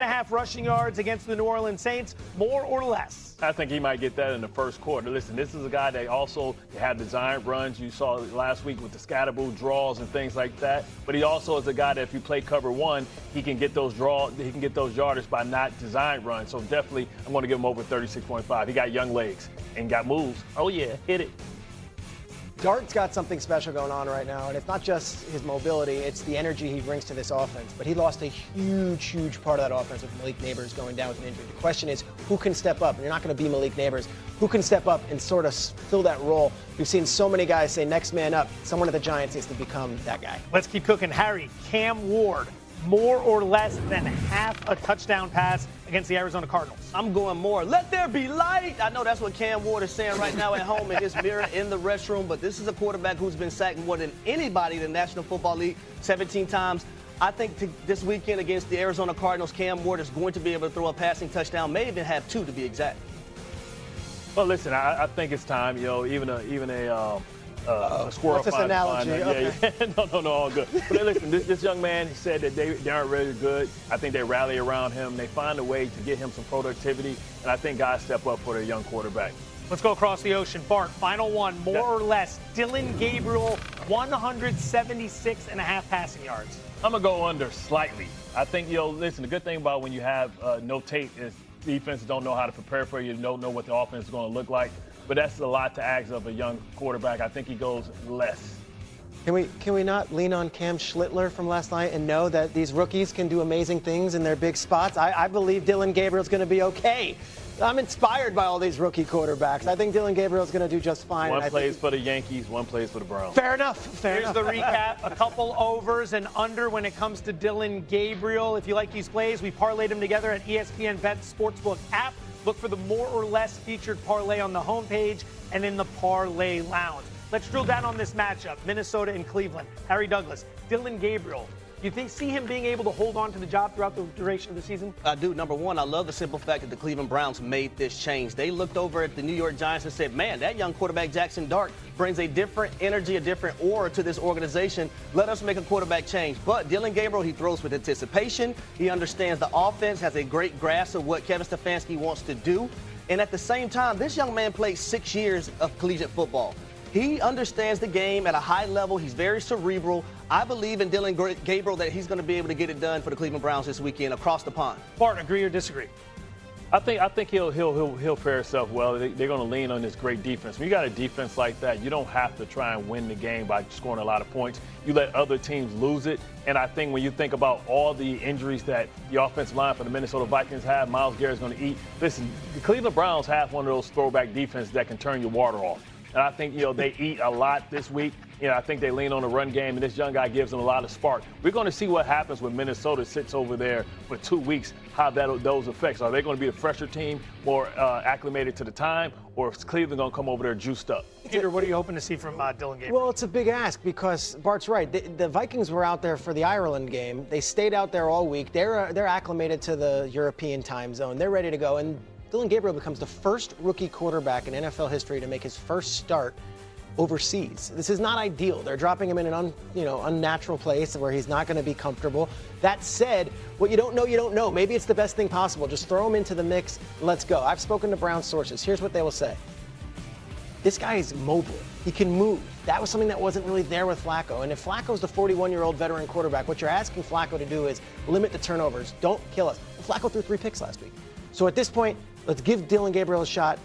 1.5 rushing yards against the New Orleans Saints, more or less? I think he might get that in the first quarter. Listen, this is a guy that also had design runs. You saw last week with the scatterable draws and things like that. But he also is a guy that if you play cover one, he can get those he can get those yardage by not design runs. So definitely, I'm going to give him over 36.5. He got young legs and got moves. Oh yeah, hit it. Dart's got something special going on right now, and it's not just his mobility, it's the energy he brings to this offense. But he lost a huge part of that offense with Malik Neighbors going down with an injury. The question is, who can step up? And you're not going to be Malik Neighbors. Who can step up and sort of fill that role? We've seen so many guys say next man up. Someone at the Giants needs to become that guy. Let's keep cooking. Harry, Cam Ward, more or less than half a touchdown pass against the Arizona Cardinals. I'm going more. Let there be light. I know that's what Cam Ward is saying right now at home in his mirror in the restroom, but this is a quarterback who's been sacked more than anybody in the National Football League, 17 times. I think this weekend against the Arizona Cardinals, Cam Ward is going to be able to throw a passing touchdown, may even have two to be exact. Well, listen, I think it's time. You know, even a squirrel. What's this analogy? Okay. Yeah. No, all good. But listen, this young man said that they aren't really good. I think they rally around him. They find a way to get him some productivity, and I think guys step up for their young quarterback. Let's go across the ocean. Bart, final one, more or less. Dillon Gabriel, 176.5 passing yards. I'm going to go under slightly. I think, listen, the good thing about when you have no tape is defenses don't know how to prepare for you, don't know what the offense is going to look like. But that's a lot to ask of a young quarterback. I think he goes less. Can we not lean on Cam Schlittler from last night and know that these rookies can do amazing things in their big spots? I believe Dillon Gabriel's going to be okay. I'm inspired by all these rookie quarterbacks. I think Dillon Gabriel's going to do just fine. One plays for the Yankees, one plays for the Browns. Fair enough. Here's the recap. A couple overs and under when it comes to Dillon Gabriel. If you like these plays, we parlayed them together at ESPN Bet Sportsbook app. Look for the more or less featured parlay on the homepage and in the parlay lounge. Let's drill down on this matchup, Minnesota and Cleveland. Harry Douglas, Dillon Gabriel. You see him being able to hold on to the job throughout the duration of the season? I do. Number one, I love the simple fact that the Cleveland Browns made this change. They looked over at the New York Giants and said, man, that young quarterback Jackson Dart brings a different energy, a different aura to this organization. Let us make a quarterback change. But Dillon Gabriel, he throws with anticipation. He understands the offense, has a great grasp of what Kevin Stefanski wants to do. And at the same time, this young man played 6 years of collegiate football. He understands the game at a high level. He's very cerebral. I believe in Dillon Gabriel that he's going to be able to get it done for the Cleveland Browns this weekend across the pond. Bart, agree or disagree? I think he'll fare himself well. They're going to lean on this great defense. When you got a defense like that, you don't have to try and win the game by scoring a lot of points. You let other teams lose it. And I think when you think about all the injuries that the offensive line for the Minnesota Vikings have, Myles Garrett's going to eat. Listen, the Cleveland Browns have one of those throwback defenses that can turn your water off. And I think, they eat a lot this week. I think they lean on the run game, and this young guy gives them a lot of spark. We're going to see what happens when Minnesota sits over there for 2 weeks, how those effects. Are they going to be a fresher team, more acclimated to the time, or is Cleveland going to come over there juiced up? Peter, what are you hoping to see from Dillon Gabriel? Well, it's a big ask because Bart's right. The Vikings were out there for the Ireland game. They stayed out there all week. They're acclimated to the European time zone. They're ready to go. And Dillon Gabriel becomes the first rookie quarterback in NFL history to make his first start overseas. This is not ideal. They're dropping him in an unnatural place where he's not going to be comfortable. That said, what you don't know, you don't know. Maybe it's the best thing possible. Just throw him into the mix and let's go. I've spoken to Brown sources. Here's what they will say. This guy is mobile. He can move. That was something that wasn't really there with Flacco. And if Flacco's the 41-year-old veteran quarterback, what you're asking Flacco to do is limit the turnovers. Don't kill us. Flacco threw 3 picks last week. So at this point, let's give Dillon Gabriel a shot.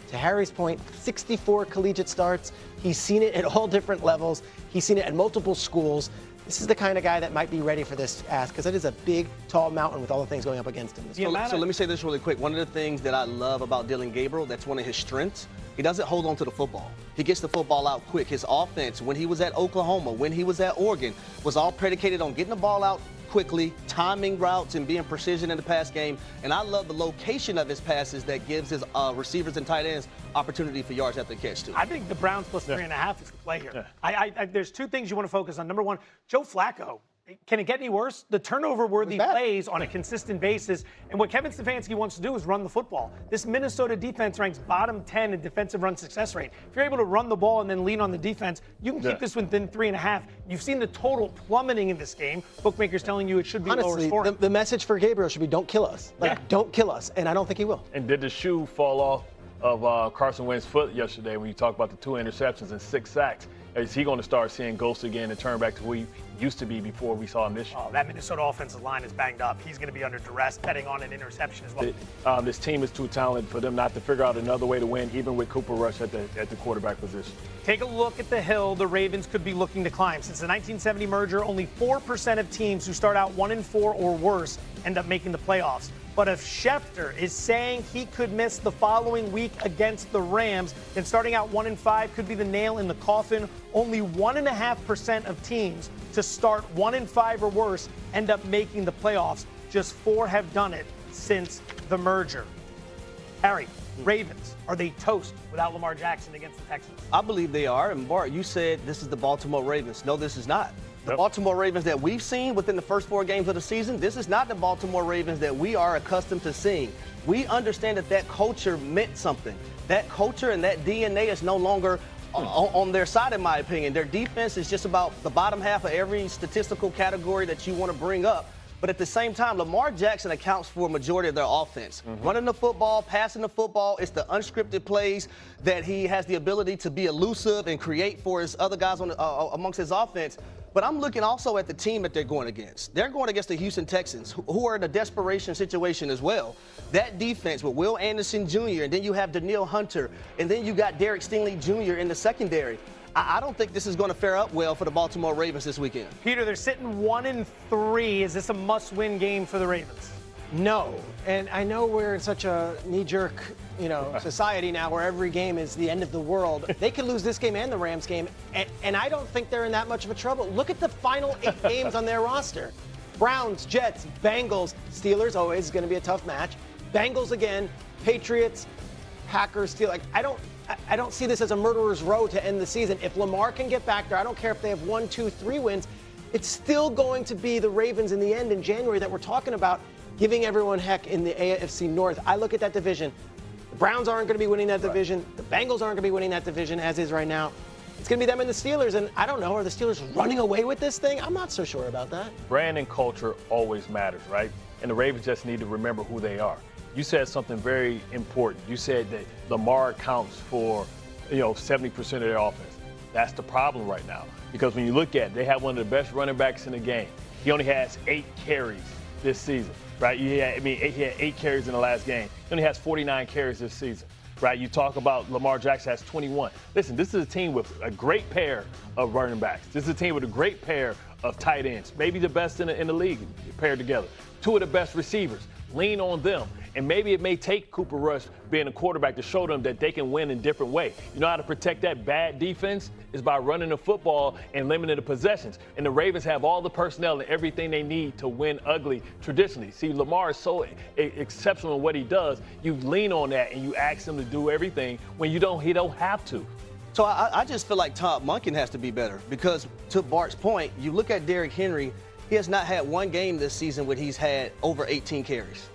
To Harry's point, 64 collegiate starts. He's seen it at all different levels. He's seen it at multiple schools. This is the kind of guy that might be ready for this ask because it is a big, tall mountain with all the things going up against him. So let me say this really quick. One of the things that I love about Dillon Gabriel, that's one of his strengths, he doesn't hold on to the football. He gets the football out quick. His offense, when he was at Oklahoma, when he was at Oregon, was all predicated on getting the ball out quickly, timing routes, and being precision in the pass game. And I love the location of his passes that gives his receivers and tight ends opportunity for yards after the catch, too. I think the Browns plus 3.5 is the play here. Yeah. There's 2 things you want to focus on. Number one, Joe Flacco Can it get any worse? The turnover-worthy bad. plays on a consistent basis. And what Kevin Stefanski wants to do is run the football. This Minnesota defense ranks bottom 10 in defensive run success rate. If you're able to run the ball and then lean on the defense, you can keep this within 3.5. You've seen the total plummeting in this game. Bookmakers telling you it should be lower Honestly, scoring. the message for Gabriel should be don't kill us. Don't kill us. And I don't think he will. And did the shoe fall off of Carson Wentz's foot yesterday when you talk about the 2 interceptions and 6 sacks? Is he going to start seeing ghosts again and turn back to who he used to be before we saw him this year? Oh, that Minnesota offensive line is banged up. He's going to be under duress, betting on an interception as well. This team is too talented for them not to figure out another way to win, even with Cooper Rush at the quarterback position. Take a look at the hill the Ravens could be looking to climb. Since the 1970 merger, only 4% of teams who start out 1-4 or worse end up making the playoffs. But if Shedeur is saying he could miss the following week against the Rams, then starting out 1-5 could be the nail in the coffin. Only 1.5% of teams to start 1-5 or worse end up making the playoffs. Just 4 have done it since the merger. Harry, Ravens, are they toast without Lamar Jackson against the Texans? I believe they are. And Bart, you said this is the Baltimore Ravens. No, this is not. The Baltimore Ravens that we've seen within the first 4 games of the season, this is not the Baltimore Ravens that we are accustomed to seeing. We understand that culture meant something. That culture and that DNA is no longer on their side, in my opinion. Their defense is just about the bottom half of every statistical category that you want to bring up. But at the same time, Lamar Jackson accounts for a majority of their offense. Running the football, passing the football, it's the unscripted plays that he has the ability to be elusive and create for his other guys amongst his offense. But I'm looking also at the team that they're going against. They're going against the Houston Texans, who are in a desperation situation as well. That defense with Will Anderson Jr., and then you have Danielle Hunter, and then you got Derek Stingley Jr. in the secondary. I don't think this is going to fare up well for the Baltimore Ravens this weekend. Peter, they're sitting 1-3. Is this a must-win game for the Ravens? No. And I know we're in such a knee-jerk, society now where every game is the end of the world. They could lose this game and the Rams game, and I don't think they're in that much of a trouble. Look at the final 8 games on their roster. Browns, Jets, Bengals, Steelers, always is going to be a tough match. Bengals again, Patriots, Packers, Steelers. I don't see this as a murderer's row to end the season. If Lamar can get back there, I don't care if they have 1, 2, 3 wins. It's still going to be the Ravens in the end in January that we're talking about, giving everyone heck in the AFC North. I look at that division. The Browns aren't going to be winning that division. The Bengals aren't going to be winning that division as is right now. It's going to be them and the Steelers, and I don't know, are the Steelers running away with this thing? I'm not so sure about that. Brand and culture always matters, right? And the Ravens just need to remember who they are. You said something very important. You said that Lamar accounts for, 70% of their offense. That's the problem right now. Because when you look at it, they have one of the best running backs in the game. He only has 8 carries this season, right? He had 8 carries in the last game. He only has 49 carries this season, right? You talk about Lamar Jackson has 21. Listen, this is a team with a great pair of running backs. This is a team with a great pair of tight ends, maybe the best in the league paired together. 2 of the best receivers. Lean on them. And maybe it may take Cooper Rush being a quarterback to show them that they can win in a different way. You know how to protect that bad defense? Is by running the football and limiting the possessions. And the Ravens have all the personnel and everything they need to win ugly traditionally. See, Lamar is so exceptional in what he does. You lean on that and you ask him to do everything when he don't have to. So I just feel like Todd Monken has to be better because, to Bart's point, you look at Derrick Henry, he has not had one game this season where he's had over 18 carries.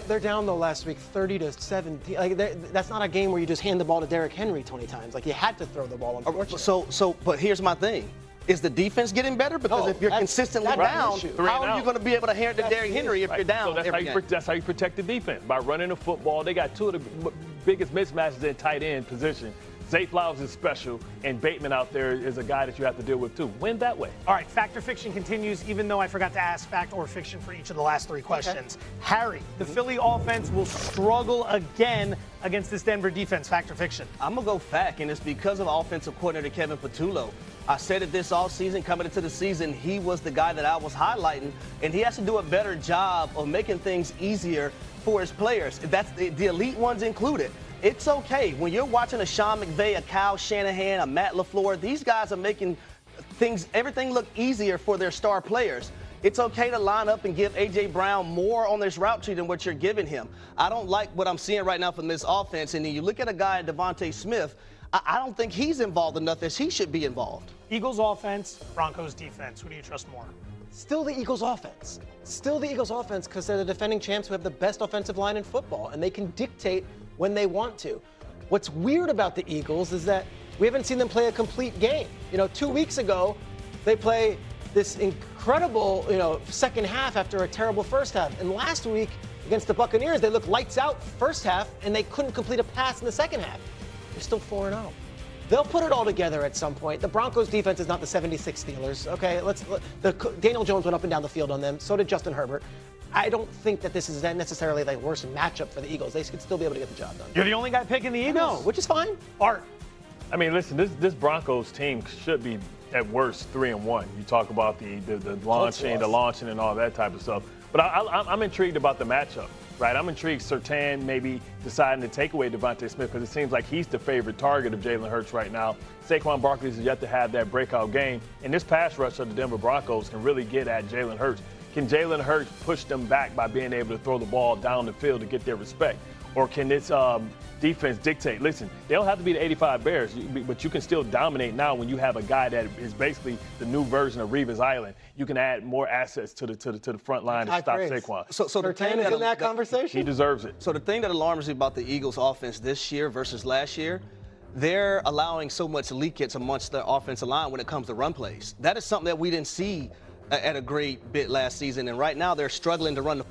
They're down though last week, 30-17. That's not a game where you just hand the ball to Derrick Henry 20 times. You had to throw the ball, unfortunately. But here's my thing. Is the defense getting better? Because if you're consistently down, how are you going to be able to hand it to Derrick Henry if you're down every game? That's how you protect the defense, by running the football. They got 2 of the biggest mismatches in tight end position. Zay Flowers is special, and Bateman out there is a guy that you have to deal with too. Win that way. All right, Fact or Fiction continues, even though I forgot to ask Fact or Fiction for each of the last 3 questions. Okay. Harry, the Philly offense will struggle again against this Denver defense. Fact or Fiction? I'm going to go Fact, and it's because of offensive coordinator Kevin Patullo. I said it this all season, coming into the season, he was the guy that I was highlighting, and he has to do a better job of making things easier for his players. That's the elite ones included. It's okay. When you're watching a Sean McVay, a Kyle Shanahan, a Matt LaFleur, these guys are making everything look easier for their star players. It's okay to line up and give A.J. Brown more on this route tree than what you're giving him. I don't like what I'm seeing right now from this offense. And then you look at a guy, Devontae Smith, I don't think he's involved enough as he should be involved. Eagles offense, Broncos defense. Who do you trust more? Still the Eagles offense. Still the Eagles offense because they're the defending champs who have the best offensive line in football, and they can dictate when they want to. What's weird about the Eagles is that we haven't seen them play a complete game. 2 weeks ago, they play this incredible, second half after a terrible first half. And last week against the Buccaneers, they looked lights out first half, and they couldn't complete a pass in the second half. They're still 4-0. They'll put it all together at some point. The Broncos defense is not the 76 Steelers. Okay, Daniel Jones went up and down the field on them. So did Justin Herbert. I don't think that this is necessarily the worst matchup for the Eagles. They could still be able to get the job done. You're the only guy picking the Eagles? No, which is fine. Art. I mean, listen, this Broncos team should be at worst 3-1. You talk about the launching and all that type of stuff. But I'm intrigued about the matchup, right? I'm intrigued Surtain maybe deciding to take away Devontae Smith because it seems like he's the favorite target of Jalen Hurts right now. Saquon Barkley has yet to have that breakout game. And this pass rush of the Denver Broncos can really get at Jalen Hurts. Can Jalen Hurts push them back by being able to throw the ball down the field to get their respect? Or can this defense dictate? Listen, they don't have to be the 85 Bears, but you can still dominate now when you have a guy that is basically the new version of Revis Island. You can add more assets to the front line to stop Saquon. So the thing in that conversation? He deserves it. So the thing that alarms me about the Eagles offense this year versus last year, they're allowing so much leakage amongst their offensive line when it comes to run plays. That is something that we didn't see at a great bit last season, and right now they're struggling to run the